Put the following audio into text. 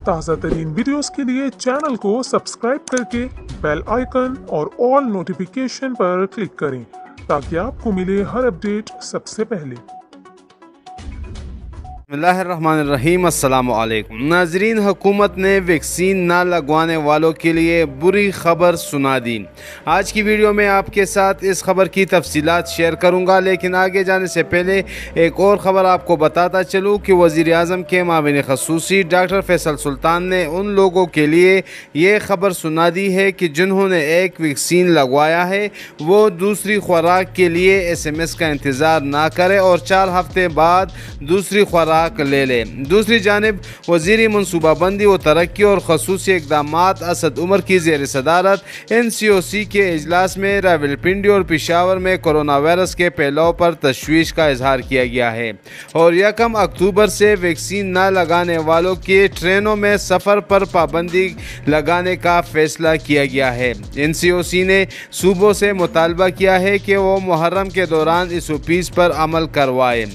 ताज़ा तरीन वीडियोस के लिए चैनल को सब्सक्राइब करके बेल आइकन और ऑल नोटिफिकेशन पर क्लिक करें ताकि आपको मिले हर अपडेट सबसे पहले। बिस्मिल्लाहिर्रहमानिर्रहीम। अस्सलामु अलैकुम नाजरीन, हुकूमत ने वैक्सीन ना लगवाने वालों के लिए बुरी खबर सुना दी। आज की वीडियो में आपके साथ इस खबर की तफसीलात शेयर करूंगा, लेकिन आगे जाने से पहले एक और ख़बर आपको बताता चलूं कि वज़ीर आज़म के माविन ख़ुसूसी डॉक्टर फैसल सुल्तान ने उन लोगों के लिए ये खबर सुना दी है कि जिन्होंने एक वैक्सीन लगवाया है वो दूसरी खुराक के लिए SMS का इंतज़ार ना करें और 4 हफ्ते बाद दूसरी खुराक ले ले। दूसरी जानिब वज़ीर मनसूबाबंदी व तरक्की और ख़ुसूसी इक़दामात असद उमर की ज़ेर सदारत NCOC के इजलास में रावलपिंडी और पेशावर में कोरोना वायरस के फैलाव पर तशवीश का इजहार किया गया है और 1 अक्टूबर से वैक्सीन न लगाने वालों के ट्रेनों में सफ़र पर पाबंदी लगाने का फैसला किया गया है। NCOC ने सूबों से मुतालबा किया है कि वो मुहर्रम के दौरान इस अपील पर अमल करवाएं।